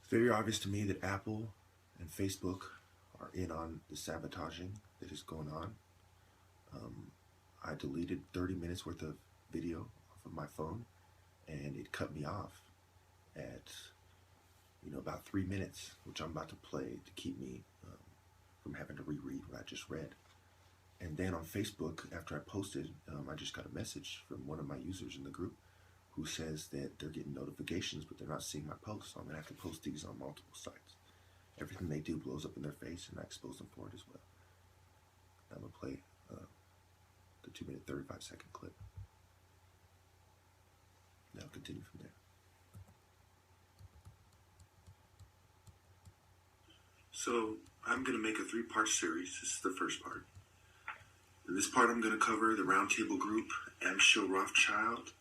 It's very obvious to me that Apple and Facebook are in on the sabotaging that is going on. I deleted 30 minutes worth of video off of my phone, and it cut me off at about 3 minutes, which I'm about to play to keep me from having to reread what I just read. And then on Facebook, after I posted, I just got a message from one of my users in the group who says that they're getting notifications, but they're not seeing my posts. So I'm gonna have to post these on multiple sites. Everything they do blows up in their face, and I expose them for it as well. I'm gonna play the 2-minute, 35-second clip. Now I'll continue from there. So I'm going to make a 3-part series. This is the first part. In this part, I'm going to cover the roundtable group, Amschel Rothschild,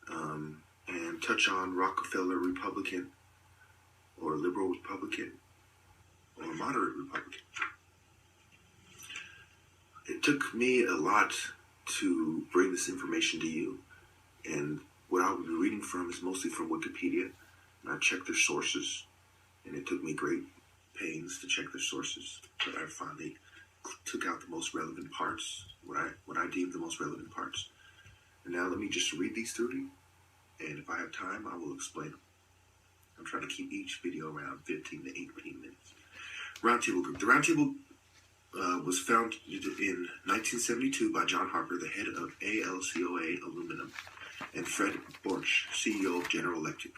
and touch on Rockefeller Republican, or liberal Republican, or moderate Republican. It took me a lot to bring this information to you, and what I'll be reading from is mostly from Wikipedia, and I checked their sources, and it took me great pains to check their sources, but I finally took out the most relevant parts, what I deemed the most relevant parts. And now let me just read these through to you, and if I have time, I will explain them. I'm trying to keep each video around 15 to 18 minutes. Roundtable Group. The Roundtable was founded in 1972 by John Harper, the head of ALCOA Aluminum, and Fred Borch, CEO of General Electric,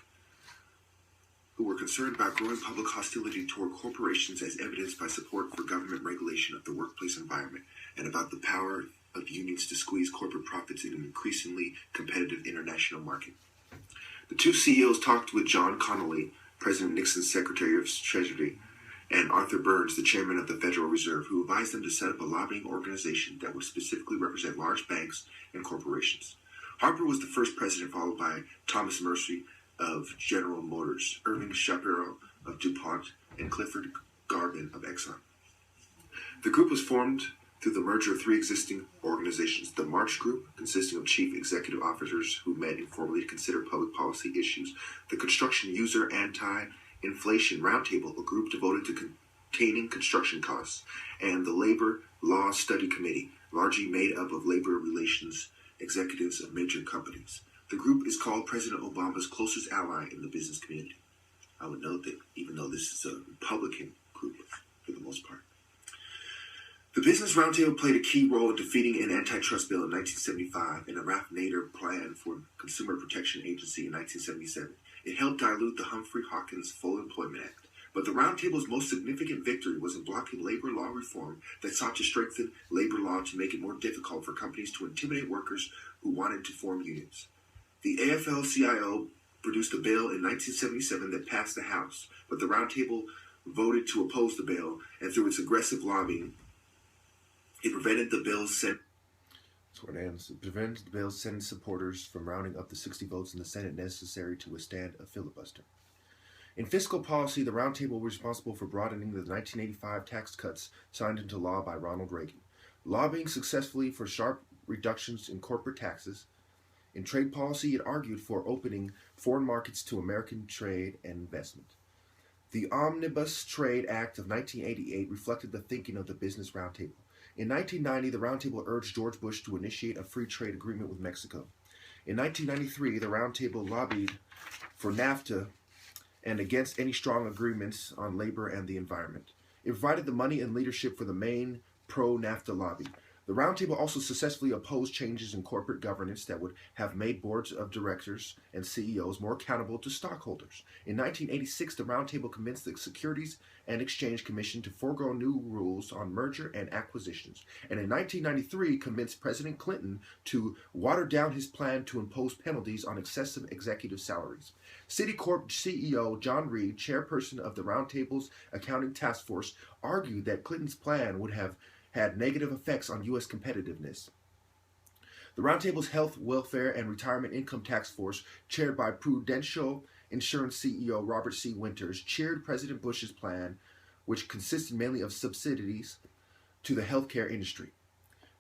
who were concerned about growing public hostility toward corporations as evidenced by support for government regulation of the workplace environment and about the power of unions to squeeze corporate profits in an increasingly competitive international market. The two CEOs talked with John Connolly, President Nixon's Secretary of Treasury, and Arthur Burns, the chairman of the Federal Reserve, who advised them to set up a lobbying organization that would specifically represent large banks and corporations. Harper was the first president, followed by Thomas Mercy of General Motors, Irving Shapiro of DuPont, and Clifford Garvin of Exxon. The group was formed through the merger of 3 existing organizations: the March Group, consisting of chief executive officers who met informally to consider public policy issues; the Construction User Anti-Inflation Roundtable, a group devoted to containing construction costs; and the Labor Law Study Committee, largely made up of labor relations executives of major companies. The group is called President Obama's closest ally in the business community. I would note that even though this is a Republican group for the most part. The Business Roundtable played a key role in defeating an antitrust bill in 1975 and a Ralph Nader plan for Consumer Protection Agency in 1977. It helped dilute the Humphrey Hawkins Full Employment Act. But the Roundtable's most significant victory was in blocking labor law reform that sought to strengthen labor law to make it more difficult for companies to intimidate workers who wanted to form unions. The AFL-CIO produced a bill in 1977 that passed the House, but the Roundtable voted to oppose the bill, and through its aggressive lobbying, it prevented the bill's Senate. That's where it ends. It prevented the bill's Senate supporters from rounding up the 60 votes in the Senate necessary to withstand a filibuster. In fiscal policy, the Roundtable was responsible for broadening the 1985 tax cuts signed into law by Ronald Reagan, lobbying successfully for sharp reductions in corporate taxes. In trade policy, it argued for opening foreign markets to American trade and investment. The Omnibus Trade Act of 1988 reflected the thinking of the Business Roundtable. In 1990, the Roundtable urged George Bush to initiate a free trade agreement with Mexico. In 1993, the Roundtable lobbied for NAFTA and against any strong agreements on labor and the environment. It provided the money and leadership for the main pro-NAFTA lobby. The Roundtable also successfully opposed changes in corporate governance that would have made boards of directors and CEOs more accountable to stockholders. In 1986, the Roundtable convinced the Securities and Exchange Commission to forego new rules on merger and acquisitions. And in 1993, convinced President Clinton to water down his plan to impose penalties on excessive executive salaries. Citicorp CEO John Reed, chairperson of the Roundtable's Accounting Task Force, argued that Clinton's plan would have had negative effects on U.S. competitiveness. The Roundtable's Health, Welfare, and Retirement Income Task Force, chaired by Prudential Insurance CEO Robert C. Winters, cheered President Bush's plan, which consisted mainly of subsidies to the healthcare industry.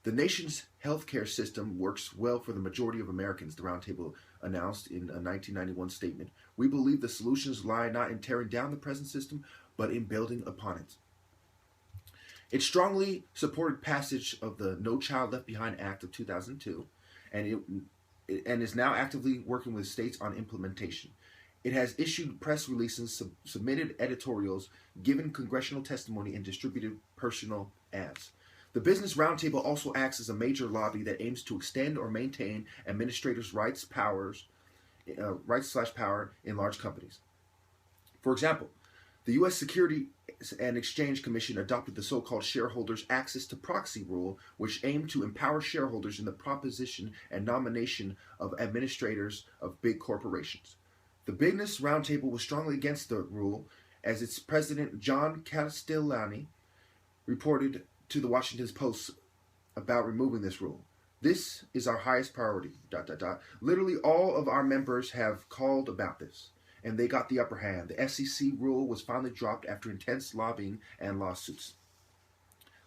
The nation's healthcare system works well for the majority of Americans, the Roundtable announced in a 1991 statement, "We believe the solutions lie not in tearing down the present system, but in building upon it." It strongly supported passage of the No Child Left Behind Act of 2002, and is now actively working with states on implementation. It has issued press releases, submitted editorials, given congressional testimony, and distributed personal ads. The Business Roundtable also acts as a major lobby that aims to extend or maintain administrators' rights/power in large companies. For example, the U.S. Securities and Exchange Commission adopted the so-called Shareholders' Access to Proxy rule, which aimed to empower shareholders in the proposition and nomination of administrators of big corporations. The Business Roundtable was strongly against the rule, as its president, John Castellani, reported to the Washington Post about removing this rule. "This is our highest priority, ... Literally all of our members have called about this, and they got the upper hand. The SEC rule was finally dropped after intense lobbying and lawsuits."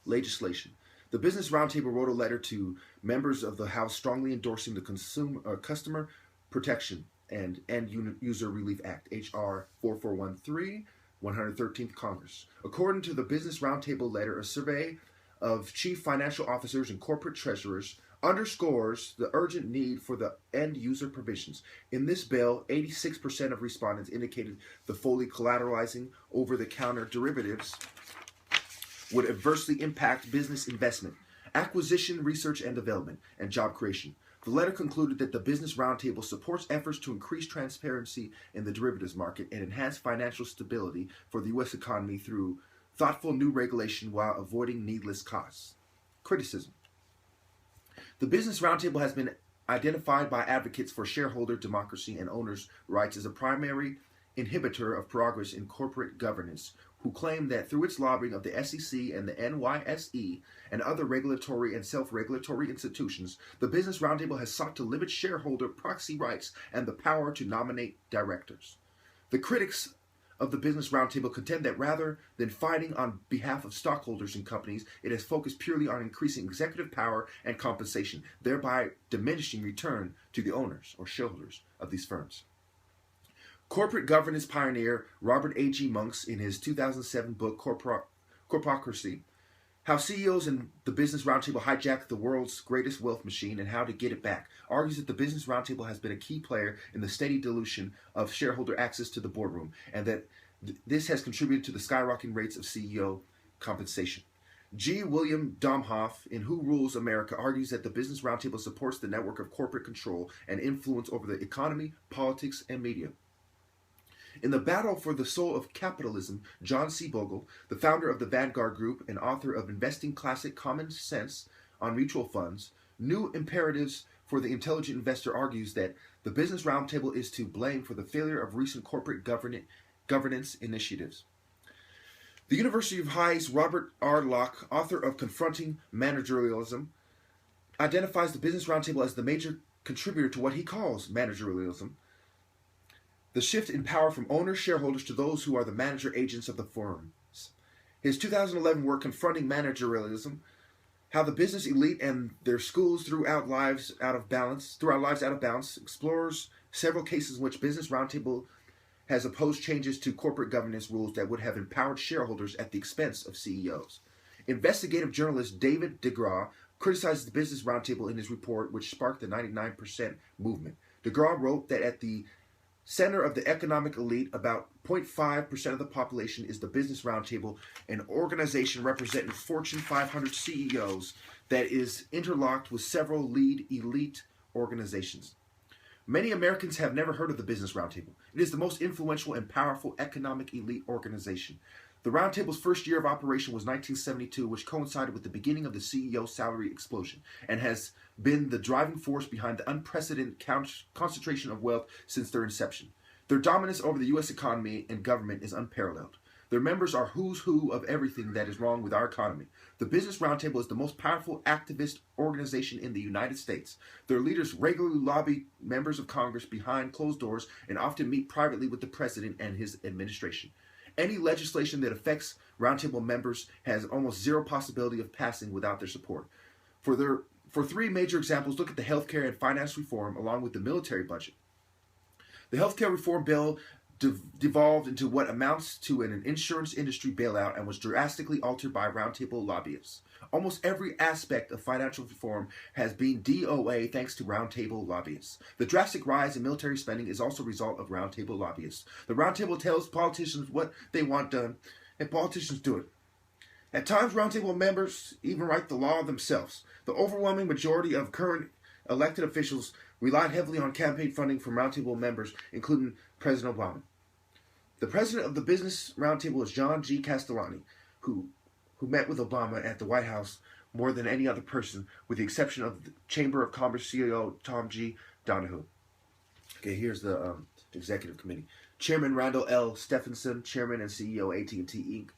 Legislation. The Business Roundtable wrote a letter to members of the House strongly endorsing the Customer Protection and End User Relief Act, H.R. 4413, 113th Congress. According to the Business Roundtable letter, a survey of chief financial officers and corporate treasurers underscores the urgent need for the end-user provisions. In this bill, 86% of respondents indicated the fully collateralizing over-the-counter derivatives would adversely impact business investment, acquisition, research and development, and job creation. The letter concluded that the Business Roundtable supports efforts to increase transparency in the derivatives market and enhance financial stability for the U.S. economy through thoughtful new regulation while avoiding needless costs. Criticism. The Business Roundtable has been identified by advocates for shareholder democracy and owners' rights as a primary inhibitor of progress in corporate governance, who claim that through its lobbying of the SEC and the NYSE and other regulatory and self-regulatory institutions, the Business Roundtable has sought to limit shareholder proxy rights and the power to nominate directors. The critics of the Business Roundtable contend that rather than fighting on behalf of stockholders in companies, it has focused purely on increasing executive power and compensation, thereby diminishing return to the owners or shareholders of these firms. Corporate governance pioneer Robert A.G. Monks, in his 2007 book Corpocracy, How CEOs and the Business Roundtable Hijacked the World's Greatest Wealth Machine and How to Get It Back, argues that the Business Roundtable has been a key player in the steady dilution of shareholder access to the boardroom, and that this has contributed to the skyrocketing rates of CEO compensation. G. William Domhoff, in Who Rules America, argues that the Business Roundtable supports the network of corporate control and influence over the economy, politics, and media. In the battle for the soul of capitalism, John C. Bogle, the founder of the Vanguard Group and author of Investing Classic Common Sense on Mutual Funds, New Imperatives for the Intelligent Investor, argues that the Business Roundtable is to blame for the failure of recent corporate governance initiatives. The University of Hawaii Robert R. Locke, author of Confronting Managerialism, identifies the Business Roundtable as the major contributor to what he calls managerialism, the shift in power from owners, shareholders, to those who are the manager agents of the firms. His 2011 work, Confronting Managerialism, How the Business Elite and Their Schools Threw Our Lives Out of Balance, explores several cases in which Business Roundtable has opposed changes to corporate governance rules that would have empowered shareholders at the expense of CEOs. Investigative journalist David DeGraw criticizes the Business Roundtable in his report, which sparked the 99% movement. DeGraw wrote that at the center of the economic elite, about 0.5% of the population, is the Business Roundtable, an organization representing Fortune 500 CEOs that is interlocked with several lead elite organizations. Many Americans have never heard of the Business Roundtable. It is the most influential and powerful economic elite organization. The Roundtable's first year of operation was 1972, which coincided with the beginning of the CEO salary explosion, and has been the driving force behind the unprecedented concentration of wealth since their inception. Their dominance over the U.S. economy and government is unparalleled. Their members are who's who of everything that is wrong with our economy. The Business Roundtable is the most powerful activist organization in the United States. Their leaders regularly lobby members of Congress behind closed doors and often meet privately with the president and his administration. Any legislation that affects Roundtable members has almost zero possibility of passing without their support. For three major examples, look at the healthcare and finance reform along with the military budget. The healthcare reform bill devolved into what amounts to an insurance industry bailout and was drastically altered by roundtable lobbyists. Almost every aspect of financial reform has been DOA thanks to roundtable lobbyists. The drastic rise in military spending is also a result of roundtable lobbyists. The roundtable tells politicians what they want done, and politicians do it. At times, roundtable members even write the law themselves. The overwhelming majority of current elected officials relied heavily on campaign funding from roundtable members, including President Obama. The president of the Business Roundtable is John G. Castellani, who met with Obama at the White House more than any other person, with the exception of the Chamber of Commerce CEO Tom G. Donahue. Okay, here's the executive committee. Chairman Randall L. Stephenson, Chairman and CEO AT&T Inc.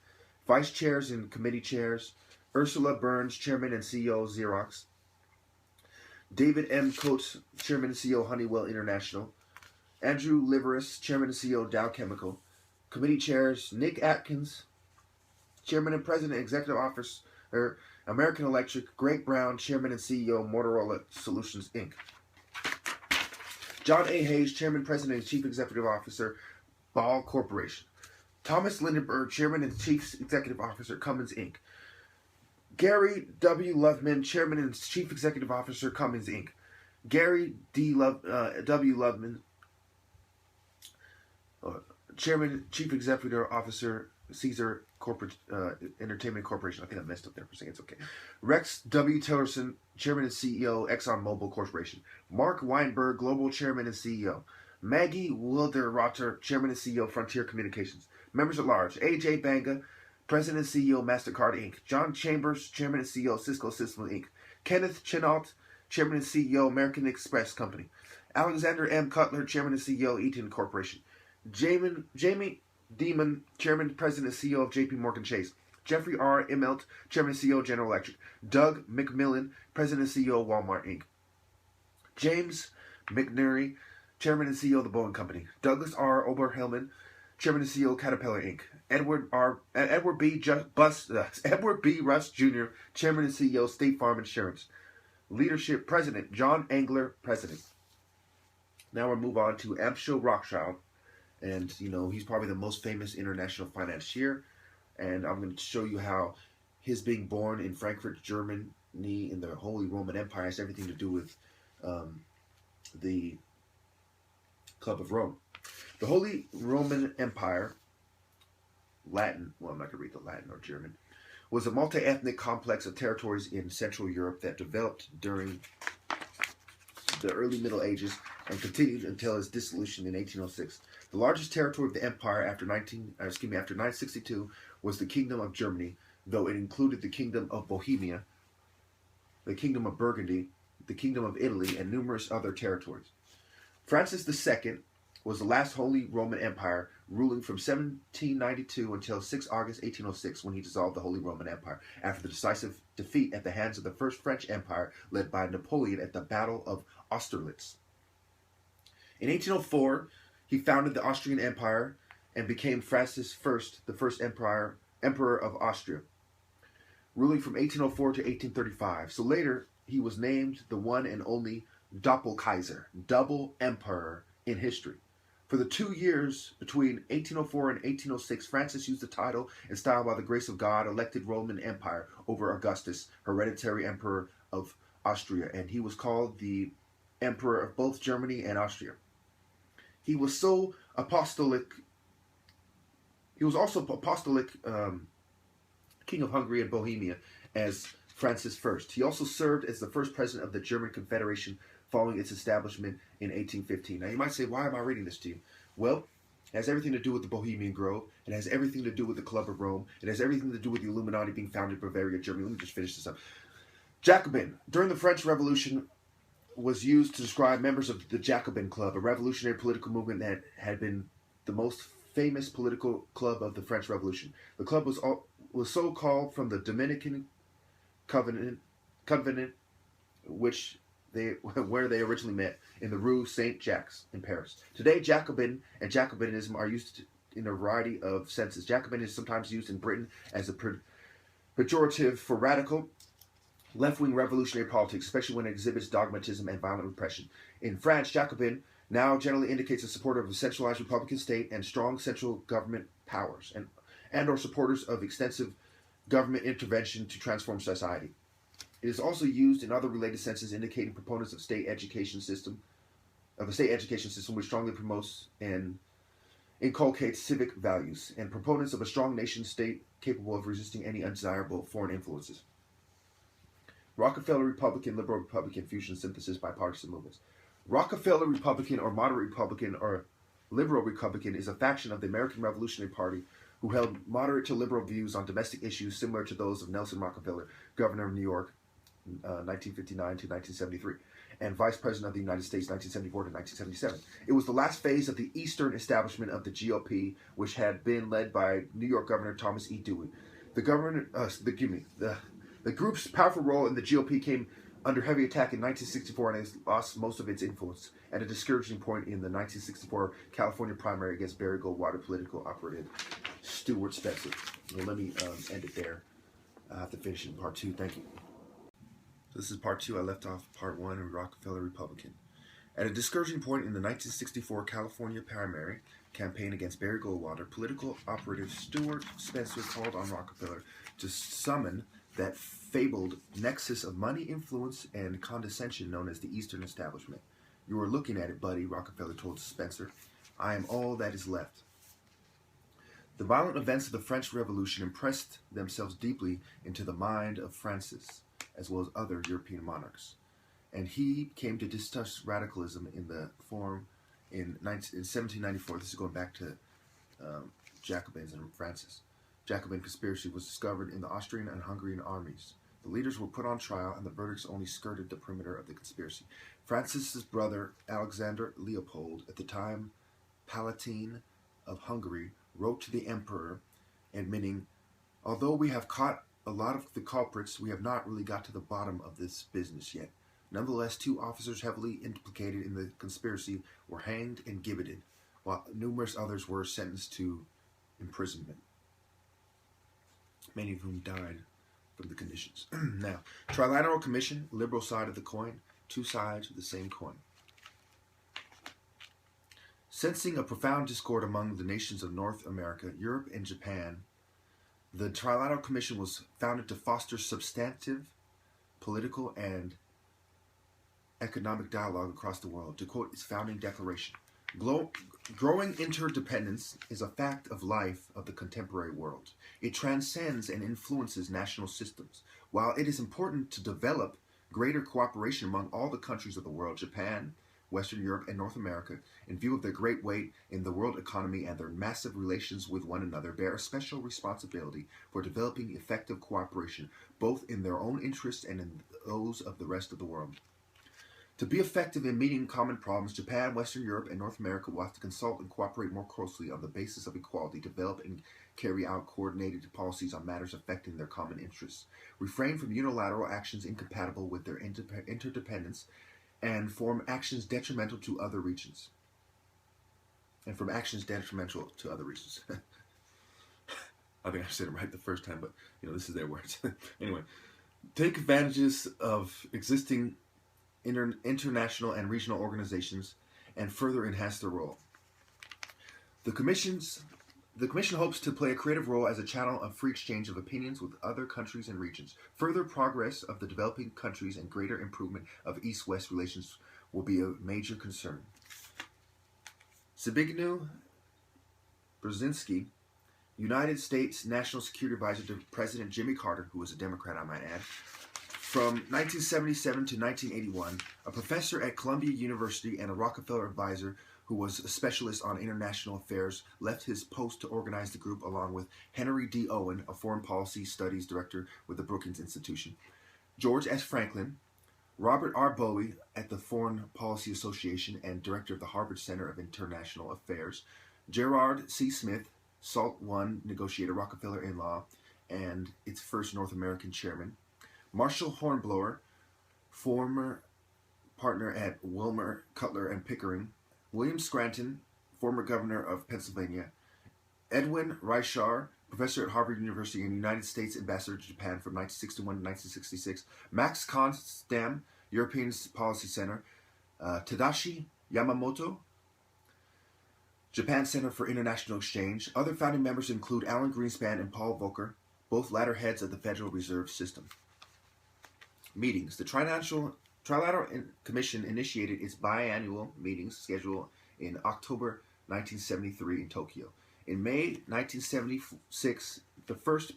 Vice chairs and committee chairs: Ursula Burns, Chairman and CEO Xerox. David M. Coates, Chairman and CEO Honeywell International. Andrew Liveris, Chairman and CEO Dow Chemical. Committee chairs: Nick Atkins, Chairman and President Executive Officer American Electric. Greg Brown, Chairman and CEO Motorola Solutions Inc. John A. Hayes, Chairman, President and Chief Executive Officer Ball Corporation. Thomas Lindenberg, Chairman and Chief Executive Officer Cummins Inc. Gary W. Loveman, Chairman and Chief Executive Officer Cummins Inc. Gary W. Loveman, Chairman, Chief Executive Officer Caesar Corporate Entertainment Corporation. I think I messed up there for a second. It's okay. Rex W. Tillerson, Chairman and CEO ExxonMobil Corporation. Mark Weinberg, Global Chairman and CEO. Maggie Wilderrotter, Chairman and CEO Frontier Communications. Members at large: A.J. Banga, President and CEO MasterCard Inc. John Chambers, Chairman and CEO Cisco Systems Inc. Kenneth Chenault, Chairman and CEO American Express Company. Alexander M. Cutler, Chairman and CEO Eaton Corporation. Jamie Demon, Chairman, President, and CEO of J.P. Morgan Chase. Jeffrey R. Immelt, Chairman and CEO General Electric. Doug McMillan, President and CEO Walmart Inc. James McNary, Chairman and CEO of the Boeing Company. Douglas R. Oberhelman, Chairman and CEO Caterpillar Inc. Edward B. Russ Jr., Chairman and CEO State Farm Insurance. Leadership: President John Engler, President. Now we'll move on to Amschel Rothschild. And, he's probably the most famous international financier. And I'm going to show you how his being born in Frankfurt, Germany, in the Holy Roman Empire has everything to do with the Club of Rome. The Holy Roman Empire, Latin, well, I'm not going to read the Latin or German, was a multi-ethnic complex of territories in Central Europe that developed during the early Middle Ages and continued until its dissolution in 1806. The largest territory of the empire after 962 was the Kingdom of Germany, though it included the Kingdom of Bohemia, the Kingdom of Burgundy, the Kingdom of Italy, and numerous other territories. Francis II was the last Holy Roman Empire, ruling from 1792 until 6 August 1806, when he dissolved the Holy Roman Empire after the decisive defeat at the hands of the First French Empire led by Napoleon at the Battle of Austerlitz. In 1804, he founded the Austrian Empire and became Francis I, the first emperor of Austria, ruling from 1804 to 1835. So later, he was named the one and only Doppelkaiser, double emperor in history. For the 2 years between 1804 and 1806, Francis used the title and style by the grace of God, elected Roman Empire over Augustus, hereditary emperor of Austria, and he was called the emperor of both Germany and Austria. He was so apostolic. He was also apostolic king of Hungary and Bohemia as Francis I. He also served as the first president of the German Confederation following its establishment in 1815. Now you might say, why am I reading this to you? Well, it has everything to do with the Bohemian Grove. It has everything to do with the Club of Rome. It has everything to do with the Illuminati being founded in Bavaria, Germany. Let me just finish this up. Jacobin. During the French Revolution, was used to describe members of the Jacobin Club, a revolutionary political movement that had been the most famous political club of the French Revolution. The club was so called from the Dominican Covenant, where they originally met in the Rue Saint-Jacques in Paris. Today, Jacobin and Jacobinism are used in a variety of senses. Jacobin is sometimes used in Britain as a pejorative for radical left-wing revolutionary politics, especially when it exhibits dogmatism and violent repression. In France, Jacobin now generally indicates a supporter of a centralized republican state and strong central government powers, and or supporters of extensive government intervention to transform society. It is also used in other related senses, indicating proponents of a state education system which strongly promotes and inculcates civic values, and proponents of a strong nation state capable of resisting any undesirable foreign influences. Rockefeller Republican, Liberal Republican, fusion synthesis, bipartisan movements. Rockefeller Republican or moderate Republican or liberal Republican is a faction of the American Revolutionary Party who held moderate to liberal views on domestic issues similar to those of Nelson Rockefeller, governor of New York, 1959 to 1973, and vice president of the United States, 1974 to 1977. It was the last phase of the Eastern establishment of the GOP, which had been led by New York Governor Thomas E. Dewey. The group's powerful role in the GOP came under heavy attack in 1964 and has lost most of its influence, at a discouraging point in the 1964 California primary against Barry Goldwater political operative Stuart Spencer. Well, let me end it there. I have to finish in part 2. Thank you. So this is part 2. I left off part 1 of Rockefeller Republican. At a discouraging point in the 1964 California primary campaign against Barry Goldwater, political operative Stuart Spencer called on Rockefeller to summon that fabled nexus of money, influence, and condescension known as the Eastern Establishment. "You are looking at it, buddy," Rockefeller told Spencer. "I am all that is left." The violent events of the French Revolution impressed themselves deeply into the mind of Francis, as well as other European monarchs, and he came to distrust radicalism in the form in 1794. This is going back to Jacobins and Francis. Jacobin conspiracy was discovered in the Austrian and Hungarian armies. The leaders were put on trial, and the verdicts only skirted the perimeter of the conspiracy. Francis's brother, Alexander Leopold, at the time Palatine of Hungary, wrote to the emperor admitting, "Although we have caught a lot of the culprits, we have not really got to the bottom of this business yet." Nonetheless, 2 officers heavily implicated in the conspiracy were hanged and gibbeted, while numerous others were sentenced to imprisonment, many of whom died from the conditions. Now, Trilateral Commission, liberal side of the coin, 2 sides of the same coin. Sensing a profound discord among the nations of North America, Europe, and Japan, the Trilateral Commission was founded to foster substantive political and economic dialogue across the world. To quote its founding declaration, "Growing interdependence is a fact of life of the contemporary world. It transcends and influences national systems. While it is important to develop greater cooperation among all the countries of the world, Japan, Western Europe, and North America, in view of their great weight in the world economy and their massive relations with one another, bear a special responsibility for developing effective cooperation, both in their own interests and in those of the rest of the world. To be effective in meeting common problems, Japan, Western Europe, and North America will have to consult and cooperate more closely on the basis of equality, develop and carry out coordinated policies on matters affecting their common interests, refrain from unilateral actions incompatible with their interdependence, and from actions detrimental to other regions. I think I said it right the first time, but this is their words. Anyway, take advantages of existing international and regional organizations and further enhance their role. The Commission hopes to play a creative role as a channel of free exchange of opinions with other countries and regions. Further progress of the developing countries and greater improvement of East-West relations will be a major concern." Zbigniew Brzezinski, United States National Security Advisor to President Jimmy Carter, who was a Democrat, I might add, from 1977 to 1981, a professor at Columbia University and a Rockefeller advisor who was a specialist on international affairs, left his post to organize the group along with Henry D. Owen, a foreign policy studies director with the Brookings Institution, George S. Franklin, Robert R. Bowie at the Foreign Policy Association and director of the Harvard Center of International Affairs, Gerard C. Smith, SALT I negotiator, Rockefeller in law, and its first North American chairman, Marshall Hornblower, former partner at Wilmer, Cutler, and Pickering, William Scranton, former governor of Pennsylvania, Edwin Reichar, professor at Harvard University and United States ambassador to Japan from 1961 to 1966, Max Konstam, European Policy Center, Tadashi Yamamoto, Japan Center for International Exchange. Other founding members include Alan Greenspan and Paul Volcker, both latter heads of the Federal Reserve System. Meetings. The Trilateral Commission initiated its biannual meetings scheduled in October 1973 in Tokyo. In May 1976, the first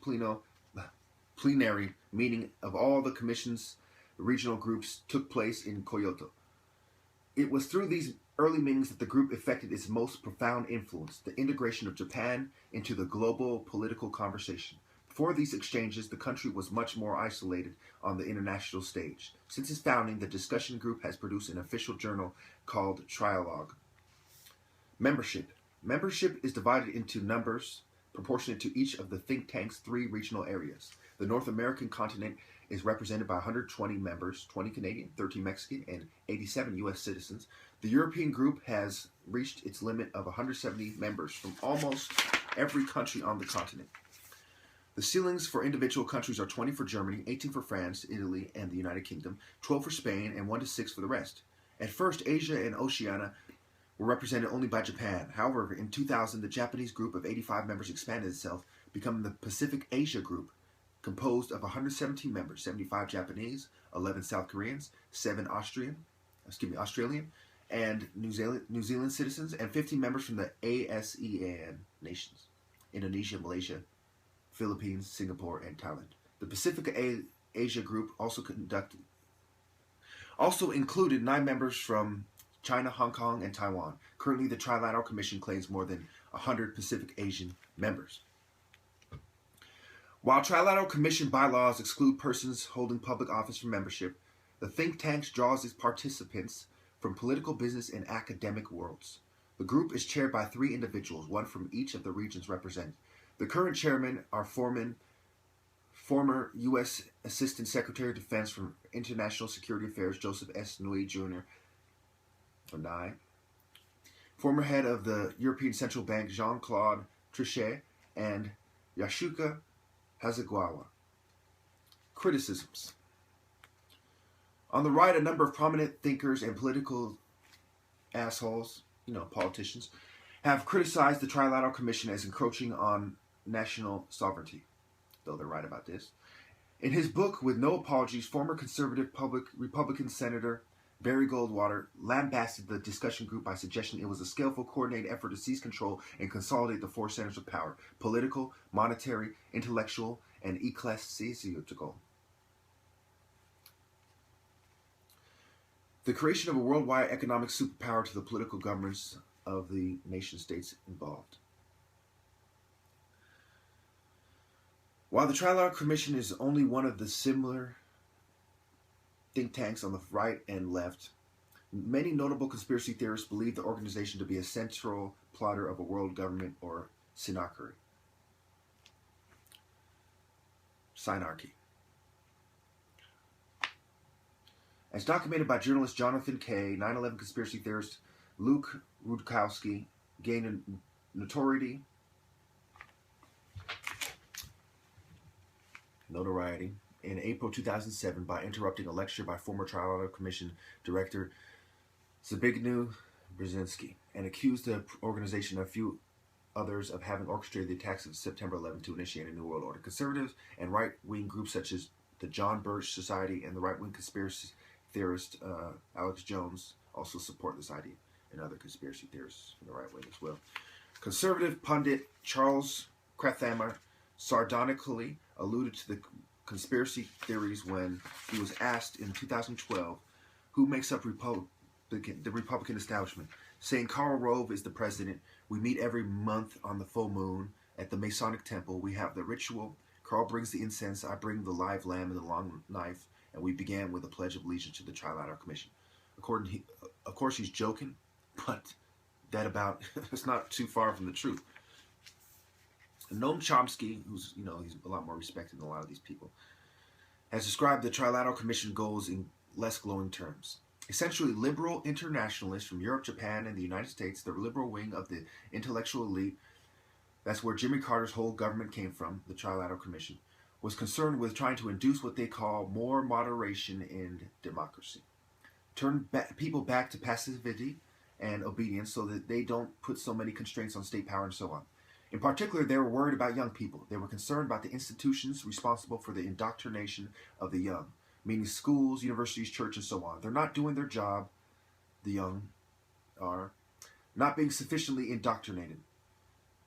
plenary meeting of all the Commission's regional groups took place in Kyoto. It was through these early meetings that the group effected its most profound influence, the integration of Japan into the global political conversation. Before these exchanges, the country was much more isolated on the international stage. Since its founding, the discussion group has produced an official journal called Trilateral. Membership. Membership is divided into numbers proportionate to each of the think tank's 3 regional areas. The North American continent is represented by 120 members, 20 Canadian, 13 Mexican, and 87 U.S. citizens. The European group has reached its limit of 170 members from almost every country on the continent. The ceilings for individual countries are 20 for Germany, 18 for France, Italy, and the United Kingdom, 12 for Spain, and 1 to 6 for the rest. At first, Asia and Oceania were represented only by Japan. However, in 2000, the Japanese group of 85 members expanded itself, becoming the Pacific Asia Group, composed of 117 members, 75 Japanese, 11 South Koreans, 7 Australian, and New Zealand citizens, and 15 members from the ASEAN nations, Indonesia, Malaysia, Philippines, Singapore, and Thailand. The Pacific Asia Group also included 9 members from China, Hong Kong, and Taiwan. Currently, the Trilateral Commission claims more than 100 Pacific Asian members. While Trilateral Commission bylaws exclude persons holding public office from membership, the think tank draws its participants from political, business, and academic worlds. The group is chaired by 3 individuals, 1 from each of the regions represented. The current chairmen are former U.S. Assistant Secretary of Defense for International Security Affairs Joseph S. Nui Jr., former head of the European Central Bank Jean-Claude Trichet, and Yasuka Hasegawa. Criticisms. On the right, a number of prominent thinkers and political assholes, politicians, have criticized the Trilateral Commission as encroaching on national sovereignty, though they're right about this. In his book, With No Apologies, former conservative Republican Senator Barry Goldwater lambasted the discussion group by suggesting it was a skillful, coordinated effort to seize control and consolidate the 4 centers of power: political, monetary, intellectual, and ecclesiastical. The creation of a worldwide economic superpower to the political governance of the nation states involved. While the Trilateral Commission is only one of the similar think tanks on the right and left, many notable conspiracy theorists believe the organization to be a central plotter of a world government or synarchy. As documented by journalist Jonathan Kay, 9/11 conspiracy theorist Luke Rudkowski gained notoriety in April 2007 by interrupting a lecture by former Trilateral Commission Director Zbigniew Brzezinski, and accused the organization and a few others of having orchestrated the attacks of September 11 to initiate a new world order. Conservatives and right-wing groups such as the John Birch Society and the right-wing conspiracy theorist Alex Jones also support this idea, and other conspiracy theorists from the right wing as well. Conservative pundit Charles Krauthammer sardonically alluded to the conspiracy theories when he was asked in 2012 who makes up the Republican establishment, saying Karl Rove is the president. We meet every month on the full moon at the Masonic Temple. We have the ritual. Karl brings the incense. I bring the live lamb and the long knife. And we began with a pledge of allegiance to the Trilateral Commission. Of course, he's joking, but that about it's not too far from the truth. Noam Chomsky, who's he's a lot more respected than a lot of these people, has described the Trilateral Commission goals in less glowing terms. Essentially, liberal internationalists from Europe, Japan, and the United States, the liberal wing of the intellectual elite, that's where Jimmy Carter's whole government came from, the Trilateral Commission, was concerned with trying to induce what they call more moderation in democracy, turn people back to passivity, and obedience so that they don't put so many constraints on state power and so on. In particular, they were worried about young people. They were concerned about the institutions responsible for the indoctrination of the young, meaning schools, universities, church, and so on. They're not doing their job, the young are, not being sufficiently indoctrinated.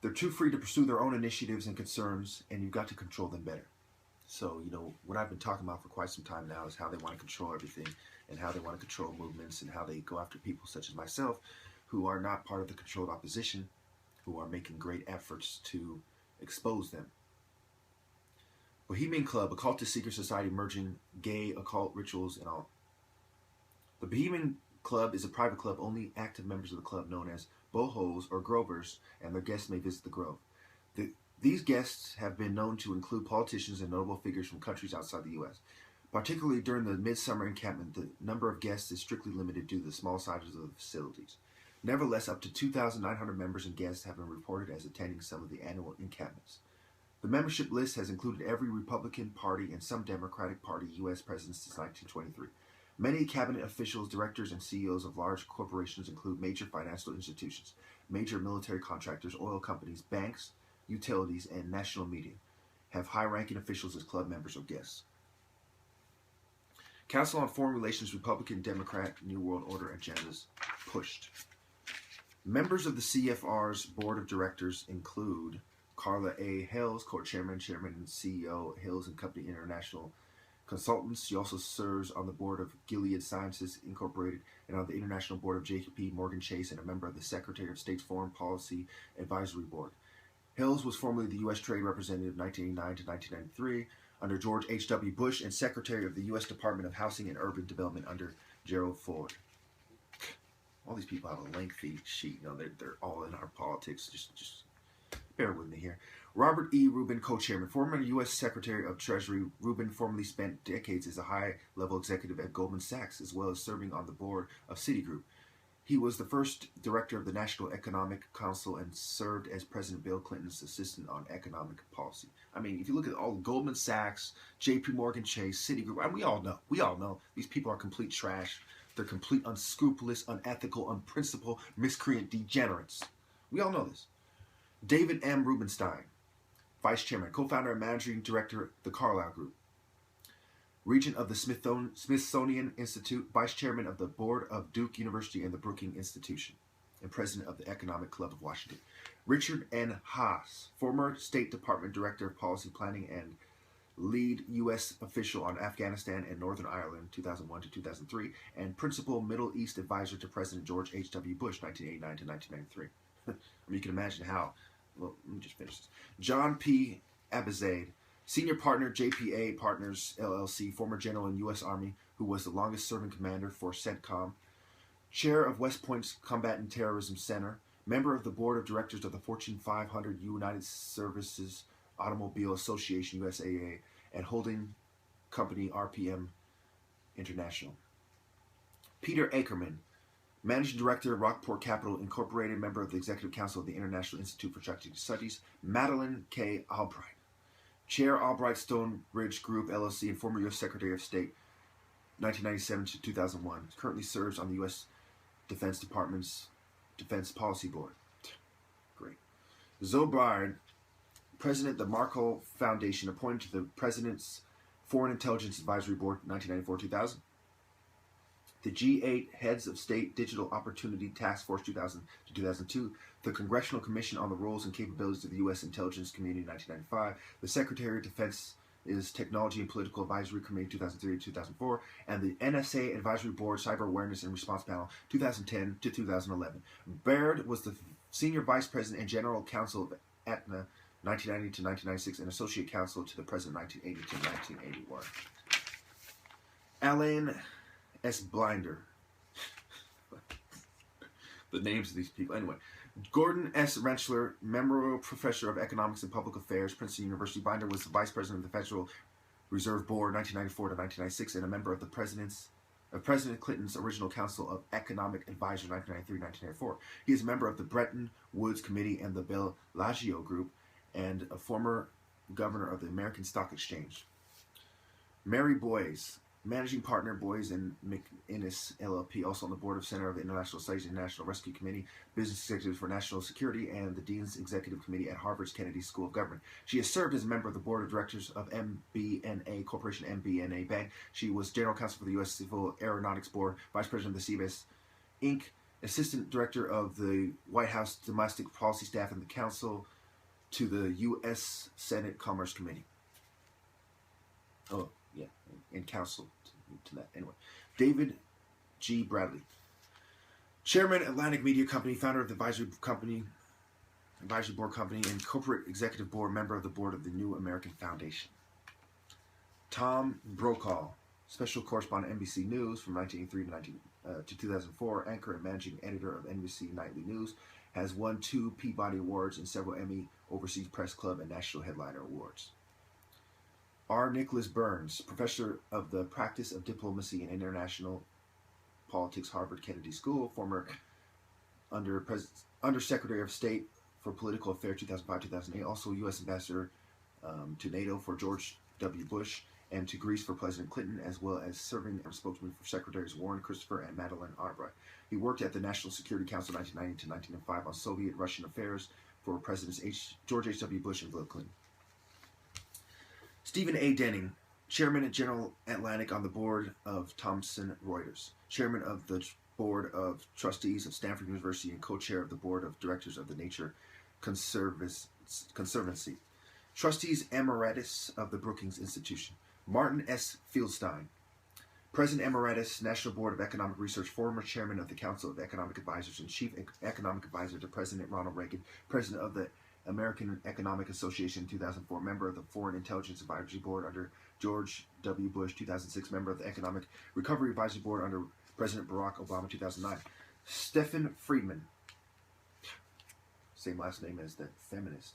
They're too free to pursue their own initiatives and concerns, and you've got to control them better. So, what I've been talking about for quite some time now is how they want to control everything and how they want to control movements and how they go after people such as myself who are not part of the controlled opposition, who are making great efforts to expose them. Bohemian Club, occultist secret society merging gay occult rituals and all. The Bohemian Club is a private club. Only active members of the club, known as bohos or grovers, and their guests may visit the grove. These guests have been known to include politicians and notable figures from countries outside the U.S. Particularly during the midsummer encampment, the number of guests is strictly limited due to the small sizes of the facilities. Nevertheless, up to 2,900 members and guests have been reported as attending some of the annual encampments. The membership list has included every Republican Party and some Democratic Party U.S. presidents since 1923. Many cabinet officials, directors, and CEOs of large corporations include major financial institutions, major military contractors, oil companies, banks, utilities, and national media have high-ranking officials as club members or guests. Council on Foreign Relations, Republican, Democrat, New World Order agendas pushed. Members of the CFR's board of directors include Carla A. Hills, co-chairman, chairman, and CEO, Hills and Company International Consultants. She also serves on the board of Gilead Sciences Incorporated and on the international board of JP Morgan Chase, and a member of the Secretary of State's Foreign Policy Advisory Board. Hills was formerly the U.S. Trade Representative 1989 to 1993 under George H.W. Bush and Secretary of the U.S. Department of Housing and Urban Development under Gerald Ford. All these people have a lengthy sheet. They're all in our politics. Just bear with me here. Robert E. Rubin, co-chairman, former U.S. Secretary of Treasury. Rubin formerly spent decades as a high-level executive at Goldman Sachs, as well as serving on the board of Citigroup. He was the first director of the National Economic Council and served as President Bill Clinton's assistant on economic policy. I mean, if you look at all Goldman Sachs, JP Morgan Chase, Citigroup, we all know these people are complete trash. They're complete unscrupulous, unethical, unprincipled, miscreant degenerates. We all know this. David M. Rubenstein, vice chairman, co-founder and managing director of the Carlyle Group. Regent of the Smithsonian Institute, vice chairman of the board of Duke University and the Brookings Institution, and president of the Economic Club of Washington. Richard N. Haas, former State Department Director of Policy Planning and lead U.S. official on Afghanistan and Northern Ireland, 2001 to 2003, and principal Middle East advisor to President George H.W. Bush, 1989 to 1993. You can imagine how. Well, let me just finish this. John P. Abizade, senior partner, JPA Partners, LLC, former general in U.S. Army, who was the longest-serving commander for CENTCOM, chair of West Point's Combatant Terrorism Center, member of the board of directors of the Fortune 500 United Services Automobile Association, USAA, and holding company RPM International. Peter Ackerman, managing director of Rockport Capital Incorporated, member of the Executive Council of the International Institute for Strategic Studies. Madeline K. Albright, chair Albright Stonebridge Group, LLC, and former U.S. Secretary of State, 1997 to 2001. Currently serves on the U.S. Defense Department's Defense Policy Board. Great. Zoe Byrne, president of the Markle Foundation, appointed to the President's Foreign Intelligence Advisory Board, 1994-2000. The G8 Heads of State Digital Opportunity Task Force, 2000 to 2002. The Congressional Commission on the Roles and Capabilities of the U.S. Intelligence Community, 1995. The Secretary of Defense is Technology and Political Advisory Committee, 2003 to 2004. And the NSA Advisory Board Cyber Awareness and Response Panel, 2010 to 2011. Baird was the Senior Vice President and General Counsel of Aetna, 1990 to 1996, and Associate Counsel to the President, 1980 to 1981. Alan S. Blinder. The names of these people. Anyway, Gordon S. Rentschler, Memorial Professor of Economics and Public Affairs, Princeton University. Blinder was the Vice President of the Federal Reserve Board, 1994 to 1996, and a member of President Clinton's original Council of Economic Advisors, 1993-1994. He is a member of the Bretton Woods Committee and the Bellagio Group, and a former governor of the American Stock Exchange. Mary Boyce, Managing partner, Boys and McInnes LLP, also on the board of Center of International Studies and National Rescue Committee, business executive for national security, and the Dean's Executive Committee at Harvard's Kennedy School of Government. She has served as a member of the board of directors of MBNA Corporation, MBNA Bank. She was general counsel for the U.S. Civil Aeronautics Board, vice president of the CBS Inc., assistant director of the White House Domestic Policy Staff, and the counsel to the U.S. Senate Commerce Committee. Oh, yeah, and counsel to that. Anyway, David G. Bradley, chairman, Atlantic Media Company, founder of the advisory board company, and corporate executive board member of the board of the New American Foundation. Tom Brokaw, special correspondent, NBC News from 1983 to 2004, anchor and managing editor of NBC Nightly News, has won 2 Peabody Awards and several Emmy, Overseas Press Club, and National Headliner Awards. R. Nicholas Burns, professor of the practice of diplomacy and international politics, Harvard Kennedy School, former Undersecretary of State for Political Affairs 2005-2008, also U.S. Ambassador to NATO for George W. Bush and to Greece for President Clinton, as well as serving as spokesman for Secretaries Warren Christopher and Madeleine Albright. He worked at the National Security Council 1990 to 1905 on Soviet-Russian affairs for Presidents George H.W. Bush and Bill Clinton. Stephen A. Denning, chairman at General Atlantic on the board of Thomson Reuters, chairman of the board of trustees of Stanford University, and co-chair of the board of directors of the Nature Conservancy, trustees emeritus of the Brookings Institution. Martin S. Fieldstein, president emeritus, National Board of Economic Research, former chairman of the Council of Economic Advisors and chief economic advisor to President Ronald Reagan, president of the American Economic Association in 2004, member of the Foreign Intelligence Advisory Board under George W. Bush, 2006, member of the Economic Recovery Advisory Board under President Barack Obama, 2009. Stephen Friedman, same last name as that famous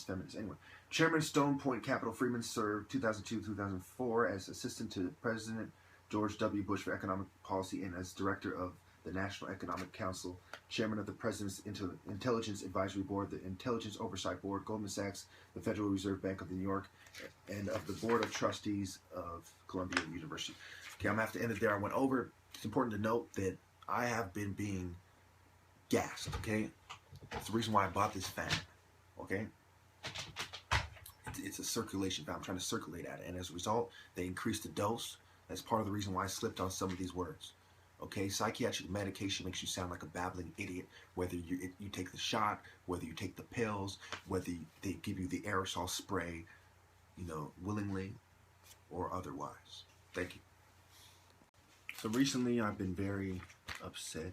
feminist. Anyway, chairman Stone Point Capital. Friedman served 2002-2004 as assistant to President George W. Bush for economic policy and as director of the National Economic Council, chairman of the President's Intelligence Advisory Board, the Intelligence Oversight Board, Goldman Sachs, the Federal Reserve Bank of New York, and of the Board of Trustees of Columbia University. Okay, I'm going to have to end it there. I went over. It's important to note that I have been being gassed, okay? That's the reason why I bought this fan, okay? It's a circulation fan. I'm trying to circulate at it, and as a result, they increased the dose. That's part of the reason why I slipped on some of these words. Okay, psychiatric medication makes you sound like a babbling idiot, whether you take the shot, whether you take the pills, whether they give you the aerosol spray, willingly or otherwise. Thank you. So recently I've been very upset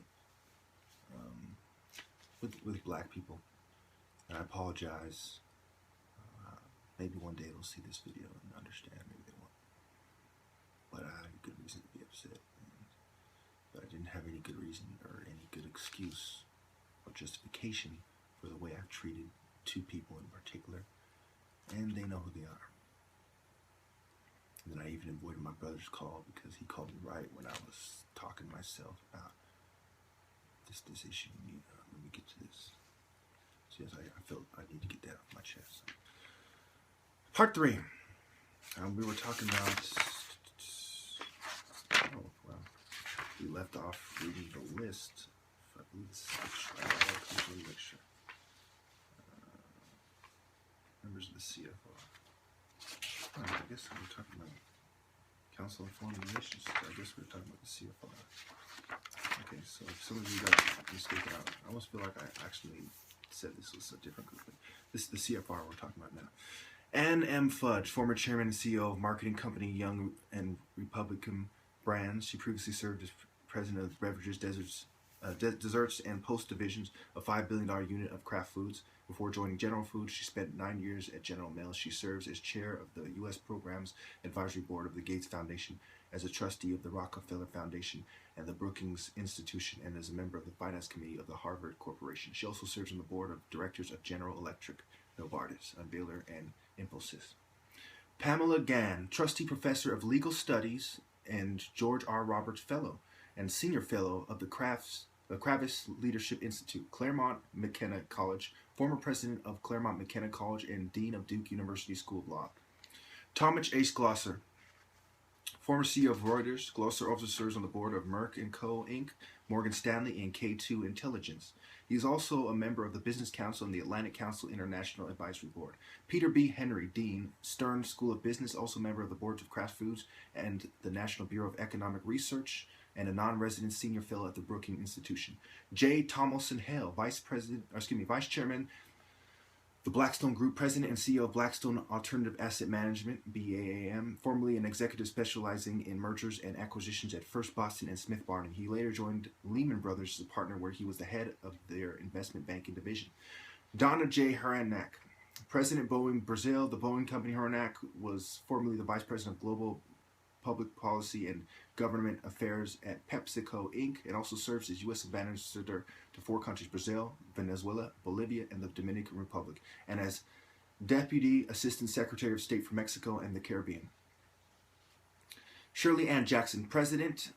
with black people, and I apologize. Maybe one day they'll see this video and understand, maybe they won't. But I had a good reason to be upset. But I didn't have any good reason or any good excuse or justification for the way I've treated 2 people in particular, and they know who they are. And then I even avoided my brother's call because he called me right when I was talking to myself about this issue. Let me get to this. So yes, I felt I need to get that off my chest. Part 3. We were talking about. We left off reading the list. I believe it's members of the CFR. I guess we were talking about Council on Foreign Relations. I guess we were talking about the CFR. Okay, so if some of you got mistaken out, I almost feel like I actually said this was a different group. This is the CFR we're talking about now. Ann M. Fudge, former chairman and CEO of marketing company Young and Republican Brands. She previously served as president of Beverages, Desserts, and Post Divisions, a $5 billion unit of Kraft Foods. Before joining General Foods, she spent 9 years at General Mills. She serves as chair of the U.S. Programs Advisory Board of the Gates Foundation, as a trustee of the Rockefeller Foundation and the Brookings Institution, and as a member of the Finance Committee of the Harvard Corporation. She also serves on the board of directors of General Electric, Novartis, Baylor, and Infosys. Pamela Gann, trustee professor of legal studies and George R. Roberts Fellow, and senior fellow of the Kravis Leadership Institute, Claremont McKenna College, former president of Claremont McKenna College and dean of Duke University School of Law. Talmadge Ace Glosser, Former CEO of Reuters, Glosser also serves on the board of Merck & Co. Inc., Morgan Stanley, and K2 Intelligence. He is also a member of the Business Council and the Atlantic Council International Advisory Board. Peter B. Henry, Dean, Stern School of Business, also member of the boards of Kraft Foods and the National Bureau of Economic Research, and a non-resident senior fellow at the Brookings Institution. J. Tomlinson Hale, Vice Chairman, the Blackstone Group, President and CEO of Blackstone Alternative Asset Management, BAAM, formerly an executive specializing in mergers and acquisitions at First Boston and Smith Barney. He later joined Lehman Brothers as a partner, where he was the head of their investment banking division. Donna J. Haranak, President Boeing Brazil. The Boeing company Haranak was formerly the Vice President of Global Public Policy and Government Affairs at PepsiCo Inc. and also serves as U.S. Ambassador to 4 countries, Brazil, Venezuela, Bolivia, and the Dominican Republic, and as Deputy Assistant Secretary of State for Mexico and the Caribbean. Shirley Ann Jackson, President,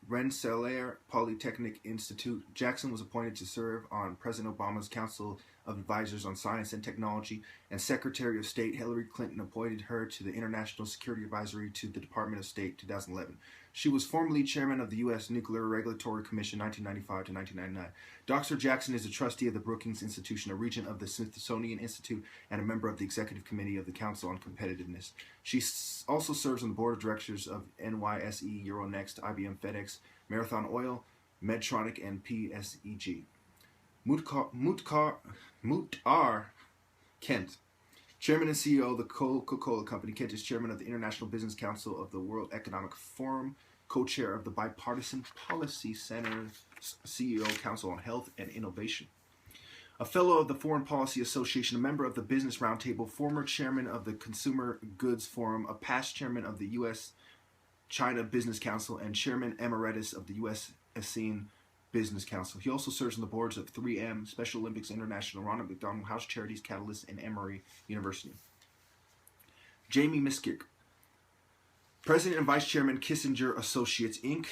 Rensselaer Polytechnic Institute. Jackson was appointed to serve on President Obama's Council of Advisors on Science and Technology, and Secretary of State Hillary Clinton appointed her to the International Security Advisory to the Department of State 2011. She was formerly chairman of the U.S. Nuclear Regulatory Commission 1995 to 1999. Dr. Jackson is a trustee of the Brookings Institution, a regent of the Smithsonian Institute, and a member of the Executive Committee of the Council on Competitiveness. She also serves on the board of directors of NYSE, Euronext, IBM, FedEx, Marathon Oil, Medtronic, and PSEG. Muhtar Kent, Chairman and CEO of the Coca-Cola Company. Kent is Chairman of the International Business Council of the World Economic Forum, co-chair of the Bipartisan Policy Center, CEO Council on Health and Innovation. A fellow of the Foreign Policy Association, a member of the Business Roundtable, former chairman of the Consumer Goods Forum, a past chairman of the U.S.-China Business Council, and chairman emeritus of the U.S. ASEAN Business Council. He also serves on the boards of 3M, Special Olympics International, Ronald McDonald House Charities, Catalyst, and Emory University. Jamie Miskick, President and Vice Chairman, Kissinger Associates, Inc.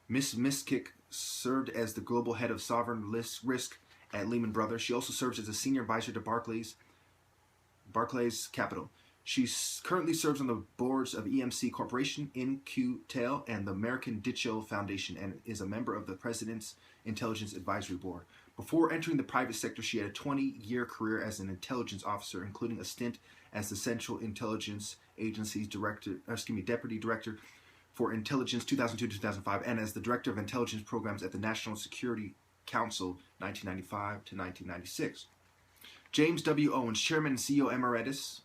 Ms. Miskick served as the global head of sovereign risk at Lehman Brothers. She also serves as a senior advisor to Barclays Capital. She currently serves on the boards of EMC Corporation, In-Q-Tel, and the American Digital Foundation, and is a member of the President's Intelligence Advisory Board. Before entering the private sector, she had a 20-year career as an intelligence officer, including a stint as the Central Intelligence Agency's Deputy Director for Intelligence 2002-2005, and as the Director of Intelligence Programs at the National Security Council 1995 to 1996. James W. Owens, Chairman and CEO Emeritus,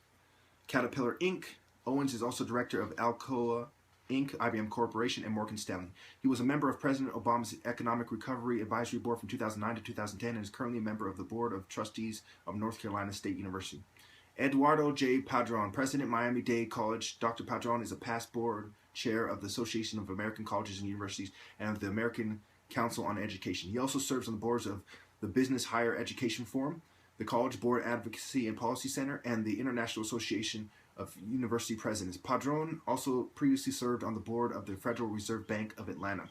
Caterpillar Inc. Owens is also director of Alcoa Inc., IBM Corporation, and Morgan Stanley. He was a member of President Obama's Economic Recovery Advisory Board from 2009 to 2010 and is currently a member of the Board of Trustees of North Carolina State University. Eduardo J. Padron, President, Miami-Dade College. Dr. Padron is a past board chair of the Association of American Colleges and Universities and of the American Council on Education. He also serves on the boards of the Business Higher Education Forum, the College Board Advocacy and Policy Center, and the International Association of University Presidents. Padron also previously served on the board of the Federal Reserve Bank of Atlanta.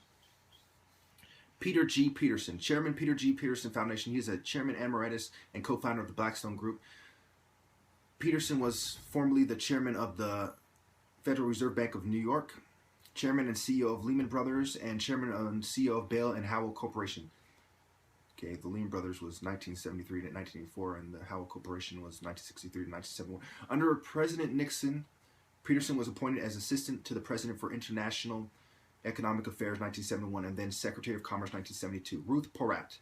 Peter G. Peterson, Chairman, Peter G. Peterson Foundation. He is a chairman emeritus and co-founder of the Blackstone Group. Peterson was formerly the chairman of the Federal Reserve Bank of New York, chairman and CEO of Lehman Brothers, and chairman and CEO of Bell and Howell Corporation. Okay, the Lehman Brothers was 1973 to 1984, and the Howell Corporation was 1963 to 1971. Under President Nixon, Peterson was appointed as Assistant to the President for International Economic Affairs 1971, and then Secretary of Commerce 1972. Ruth Porat,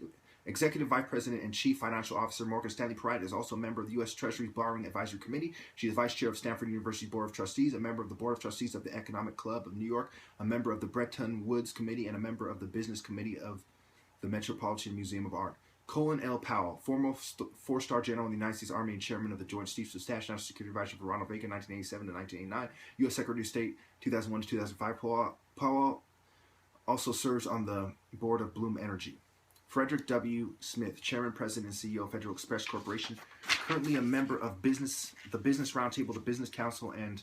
Executive Vice President and Chief Financial Officer, Morgan Stanley. Porat is also a member of the U.S. Treasury's Borrowing Advisory Committee. She is Vice Chair of Stanford University Board of Trustees, a member of the Board of Trustees of the Economic Club of New York, a member of the Bretton Woods Committee, and a member of the Business Committee of the Metropolitan Museum of Art. Colin L. Powell, former four-star general in the United States Army and chairman of the Joint Chiefs of Staff, National Security Advisor for Ronald Reagan, 1987 to 1989, U.S. Secretary of State, 2001 to 2005. Powell also serves on the board of Bloom Energy. Frederick W. Smith, Chairman, President, and CEO of Federal Express Corporation, currently a member of the Business Roundtable, the Business Council, and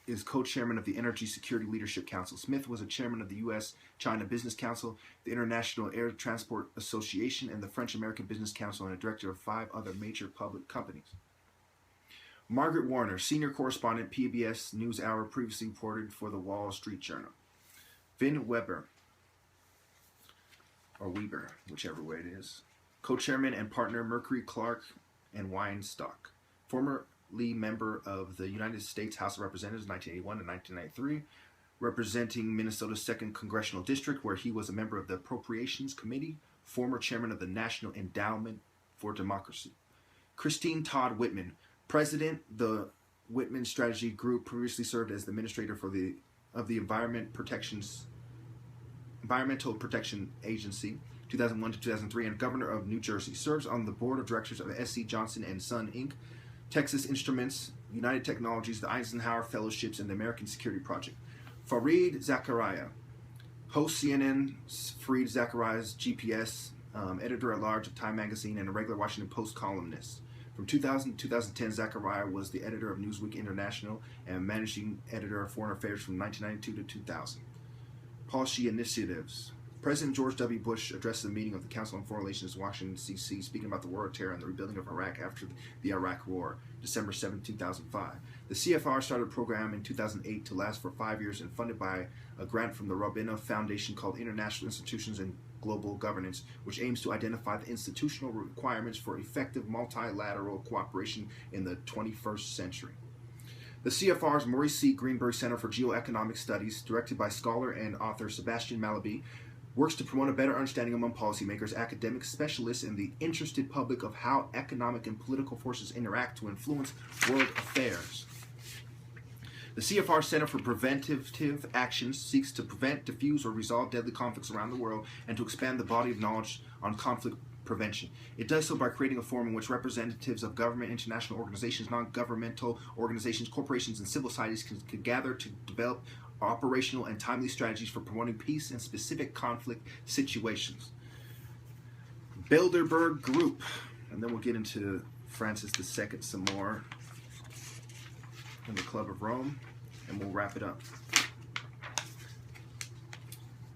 is co-chairman of the Energy Security Leadership Council. Smith was a chairman of the U.S.-China Business Council, the International Air Transport Association, and the French-American Business Council, and a director of 5 other major public companies. Margaret Warner, senior correspondent, PBS NewsHour, previously reported for the Wall Street Journal. Vin Weber, or Weber, whichever way it is, co-chairman and partner, Mercury, Clark, and Weinstock, formerly member of the United States House of Representatives 1981 to 1993, representing Minnesota's 2nd Congressional District, where he was a member of the Appropriations Committee, former chairman of the National Endowment for Democracy. Christine Todd Whitman, president, the Whitman Strategy Group, previously served as the administrator of the Environmental Protection Agency, 2001 to 2003, and governor of New Jersey. Serves on the board of directors of S.C. Johnson & Son, Inc., Texas Instruments, United Technologies, the Eisenhower Fellowships, and the American Security Project. Fareed Zakaria, host CNN's Fareed Zakaria's GPS, editor-at-large of Time Magazine, and a regular Washington Post columnist. From 2000 to 2010, Zakaria was the editor of Newsweek International and managing editor of Foreign Affairs from 1992 to 2000. Policy initiatives. President George W. Bush addressed the meeting of the Council on Foreign Relations in Washington, D.C., speaking about the War of Terror and the rebuilding of Iraq after the Iraq War, December 7, 2005. The CFR started a program in 2008 to last for 5 years and funded by a grant from the Robina Foundation called International Institutions and Global Governance, which aims to identify the institutional requirements for effective multilateral cooperation in the 21st century. The CFR's Maurice C. Greenberg Center for Geoeconomic Studies, directed by scholar and author Sebastian Malaby, works to promote a better understanding among policymakers, academics, specialists, and the interested public of how economic and political forces interact to influence world affairs. The CFR Center for Preventative Actions seeks to prevent, diffuse, or resolve deadly conflicts around the world and to expand the body of knowledge on conflict prevention. It does so by creating a forum in which representatives of government, international organizations, non-governmental organizations, corporations, and civil societies can gather to develop operational and timely strategies for promoting peace in specific conflict situations. Bilderberg Group, and then we'll get into Francis II some more in the Club of Rome, and we'll wrap it up.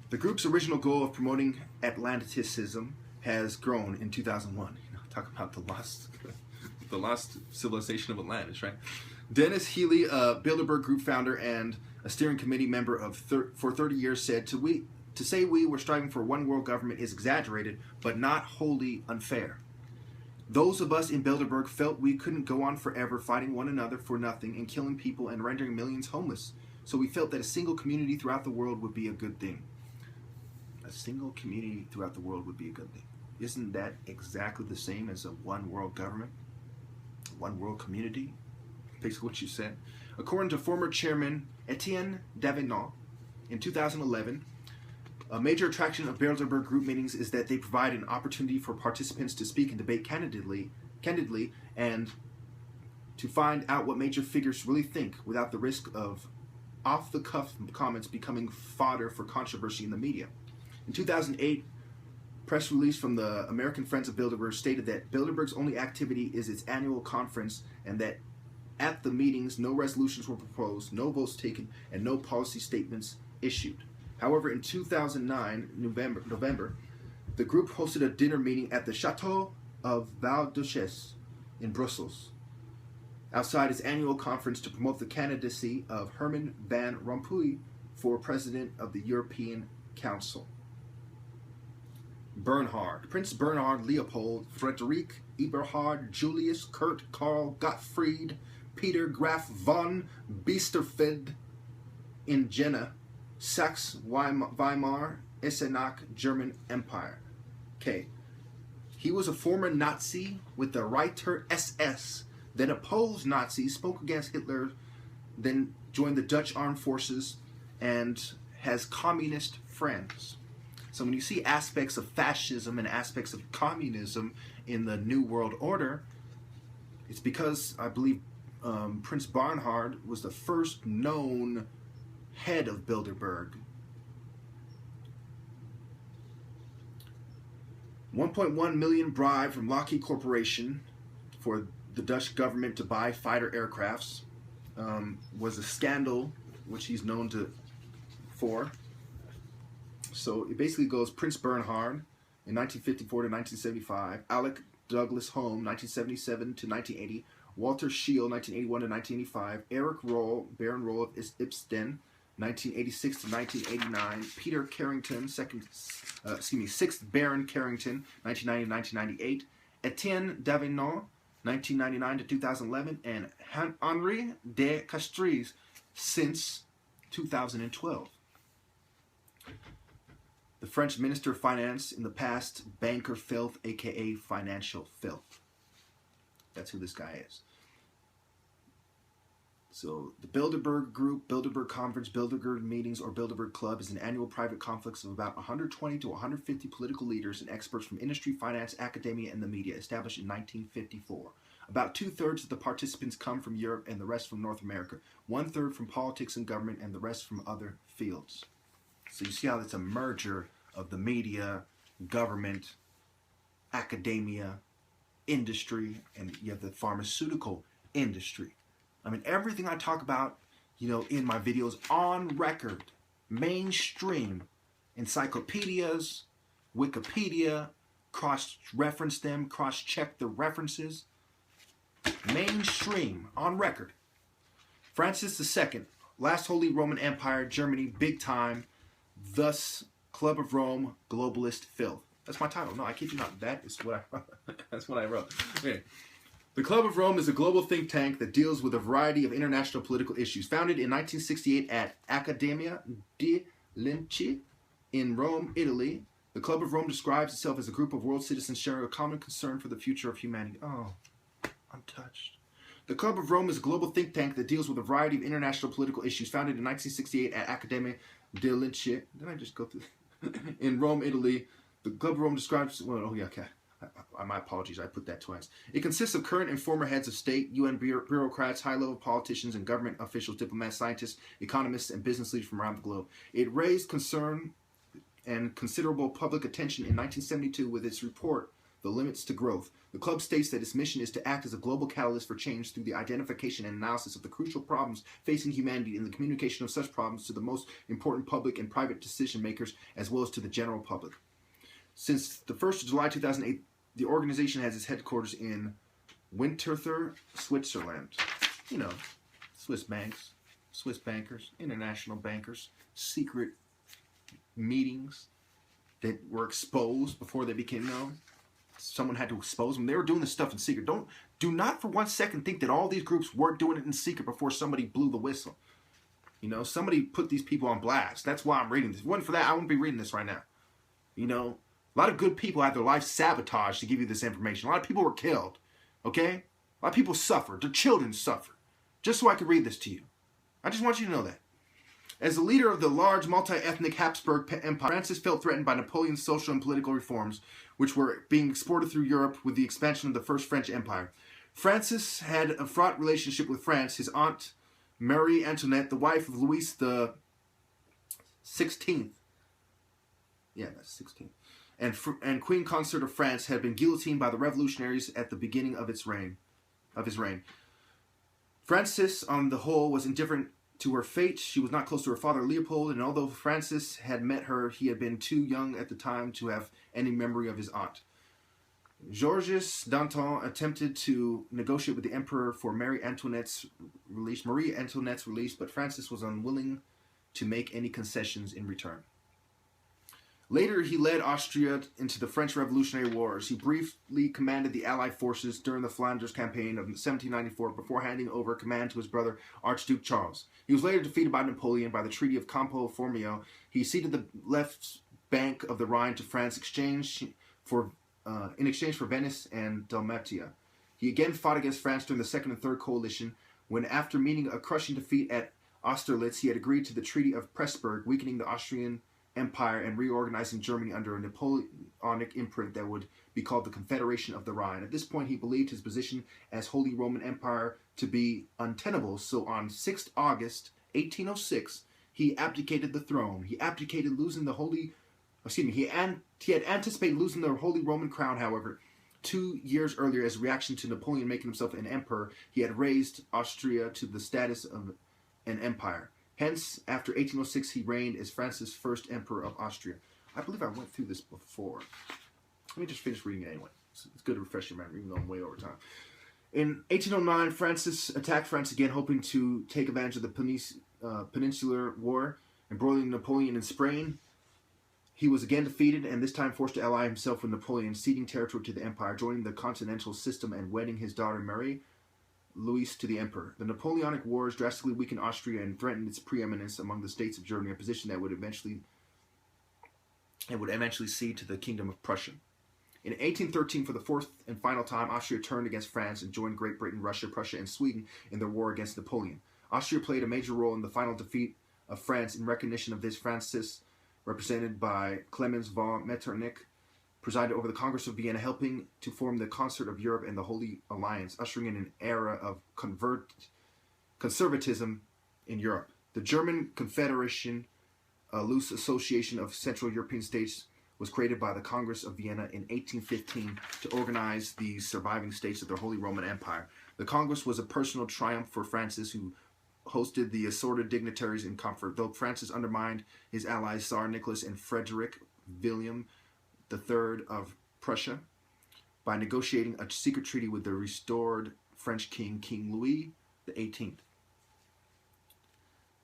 The group's original goal of promoting Atlanticism has grown in 2001. Talk about the lost civilization of Atlantis, right? Dennis Healy, a Bilderberg Group founder and a steering committee member for 30 years, said, to say we were striving for one world government is exaggerated, but not wholly unfair. Those of us in Bilderberg felt we couldn't go on forever fighting one another for nothing and killing people and rendering millions homeless. So we felt that a single community throughout the world would be a good thing. A single community throughout the world would be a good thing. Isn't that exactly the same as a one world government? One world community? Basically what you said. According to former chairman Etienne Davenant, in 2011, a major attraction of Bilderberg Group meetings is that they provide an opportunity for participants to speak and debate candidly, and to find out what major figures really think without the risk of off-the-cuff comments becoming fodder for controversy in the media. In 2008, press release from the American Friends of Bilderberg stated that Bilderberg's only activity is its annual conference, and that at the meetings no resolutions were proposed, no votes taken, and no policy statements issued. However, in 2009, November, the group hosted a dinner meeting at the Château of Val-Duchesse in Brussels, outside its annual conference to promote the candidacy of Herman Van Rompuy for president of the European Council. Bernhard, Prince Bernhard Leopold, Frederick Eberhard, Julius, Kurt, Karl, Gottfried, Peter Graf von Biesterfeld in Jena, Saxe-Weimar, Eisenach, German Empire. Okay. He was a former Nazi with the Reiter SS, then opposed Nazis, spoke against Hitler, then joined the Dutch armed forces, and has communist friends. So when you see aspects of fascism and aspects of communism in the New World Order, it's because I believe Prince Bernhard was the first known head of Bilderberg. 1.1 million bribe from Lockheed Corporation for the Dutch government to buy fighter aircrafts was a scandal which he's known for. So it basically goes Prince Bernhard in 1954 to 1975, Alec Douglas Home 1977 to 1980, Walter Scheel, 1981 to 1985, Eric Roll, Baron Roll of Ipsten, 1986 to 1989, Peter Carrington, sixth Baron Carrington, 1990 to 1998, Etienne Davignon, 1999 to 2011, and Henri de Castries since 2012. The French Minister of Finance, in the past, Banker Filth, aka Financial Filth. That's who this guy is. So, the Bilderberg Group, Bilderberg Conference, Bilderberg Meetings, or Bilderberg Club is an annual private conflicts of about 120 to 150 political leaders and experts from industry, finance, academia, and the media, established in 1954. About 2/3 of the participants come from Europe and the rest from North America. 1/3 from politics and government and the rest from other fields. So you see how it's a merger of the media, government, academia, industry, and you have the pharmaceutical industry. I mean, everything I talk about, in my videos on record, mainstream, encyclopedias, Wikipedia, cross-reference them, cross-check the references. Mainstream, on record. Francis II, last Holy Roman Empire, Germany, big time, thus Club of Rome, globalist filth. That's my title. No, I kid you not. That is what I wrote. Okay. The Club of Rome is a global think tank that deals with a variety of international political issues. Founded in 1968 at Accademia di Lincei in Rome, Italy, the Club of Rome describes itself as a group of world citizens sharing a common concern for the future of humanity. Oh, I'm touched. The Club of Rome is a global think tank that deals with a variety of international political issues. Founded in 1968 at Accademia di Lincei. Did I just go through? In Rome, Italy, the Club of Rome describes... okay. My apologies, I put that twice. It consists of current and former heads of state, UN bureaucrats, high-level politicians, and government officials, diplomats, scientists, economists, and business leaders from around the globe. It raised concern and considerable public attention in 1972 with its report, The Limits to Growth. The club states that its mission is to act as a global catalyst for change through the identification and analysis of the crucial problems facing humanity and the communication of such problems to the most important public and private decision makers, as well as to the general public. Since the 1st of July 2008, the organization has its headquarters in Winterthur, Switzerland. Swiss banks, Swiss bankers, international bankers, secret meetings that were exposed before they became known. Someone had to expose them. They were doing this stuff in secret. Do not for one second think that all these groups weren't doing it in secret before somebody blew the whistle. Somebody put these people on blast. That's why I'm reading this. If it wasn't for that, I wouldn't be reading this right now. A lot of good people had their life sabotaged to give you this information. A lot of people were killed, okay? A lot of people suffered. Their children suffered. Just so I could read this to you. I just want you to know that. As the leader of the large multi-ethnic Habsburg Empire, Francis felt threatened by Napoleon's social and political reforms, which were being exported through Europe with the expansion of the First French Empire. Francis had a fraught relationship with France. His aunt, Marie Antoinette, the wife of Louis the 16th. Yeah, that's 16th. And Queen Consort of France had been guillotined by the revolutionaries at the beginning of his reign. Francis, on the whole, was indifferent to her fate. She was not close to her father Leopold, and although Francis had met her, he had been too young at the time to have any memory of his aunt. Georges Danton attempted to negotiate with the emperor for Marie Antoinette's release, but Francis was unwilling to make any concessions in return. Later, he led Austria into the French Revolutionary Wars. He briefly commanded the Allied forces during the Flanders Campaign of 1794 before handing over command to his brother, Archduke Charles. He was later defeated by Napoleon by the Treaty of Campo Formio. He ceded the left bank of the Rhine to France in exchange for Venice and Dalmatia. He again fought against France during the Second and Third Coalition, when after meeting a crushing defeat at Austerlitz, he had agreed to the Treaty of Pressburg, weakening the Austrian Empire and reorganizing Germany under a Napoleonic imprint that would be called the Confederation of the Rhine. At this point, he believed his position as Holy Roman Empire to be untenable, so on 6th August 1806, he abdicated the throne. He abdicated losing the he had anticipated losing the Holy Roman crown, however. 2 years earlier, as a reaction to Napoleon making himself an emperor, he had raised Austria to the status of an empire. Hence, after 1806, he reigned as Francis' first emperor of Austria. I believe I went through this before. Let me just finish reading it anyway. It's good to refresh your memory, even though I'm way over time. In 1809, Francis attacked France again, hoping to take advantage of the Peninsular War, embroiling Napoleon in Spain. He was again defeated, and this time forced to ally himself with Napoleon, ceding territory to the empire, joining the continental system, and wedding his daughter Mary Louise to the emperor. The Napoleonic Wars drastically weakened Austria and threatened its preeminence among the states of Germany, a position that would eventually cede to the Kingdom of Prussia. In 1813, for the fourth and final time, Austria turned against France and joined Great Britain, Russia, Prussia, and Sweden in their war against Napoleon. Austria played a major role in the final defeat of France. In recognition of this, Francis, represented by Clemens von Metternich, presided over the Congress of Vienna, helping to form the Concert of Europe and the Holy Alliance, ushering in an era of conservatism in Europe. The German Confederation, a loose association of Central European states, was created by the Congress of Vienna in 1815 to organize the surviving states of the Holy Roman Empire. The Congress was a personal triumph for Francis, who hosted the assorted dignitaries in comfort. Though Francis undermined his allies Tsar Nicholas and Frederick William III of Prussia by negotiating a secret treaty with the restored French king, King Louis XVIII.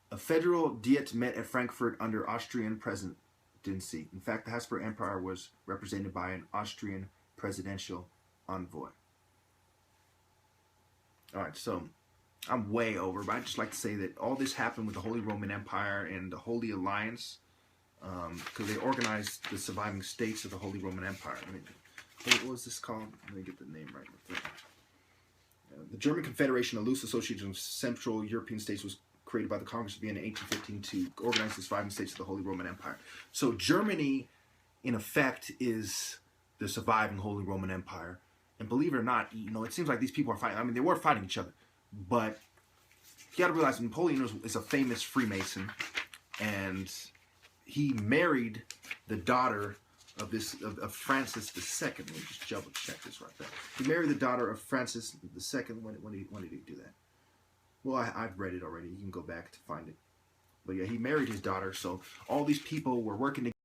A federal diet met at Frankfurt under Austrian presidency. In fact, the Habsburg Empire was represented by an Austrian presidential envoy. Alright, so I'm way over, but I'd just like to say that all this happened with the Holy Roman Empire and the Holy Alliance, because they organized the surviving states of the Holy Roman Empire. What was this called? Let me get the name right. The German Confederation, a loose association of Central European states, was created by the Congress of Vienna in 1815 to organize the surviving states of the Holy Roman Empire. So Germany, in effect, is the surviving Holy Roman Empire. And believe it or not, it seems like these people are fighting. I mean, they were fighting each other. But you got to realize Napoleon is a famous Freemason, and he married the daughter of Francis II. Let me just double check this right there. He married the daughter of Francis II. When did he do that? Well, I've read it already. You can go back to find it. But yeah, he married his daughter. So all these people were working together.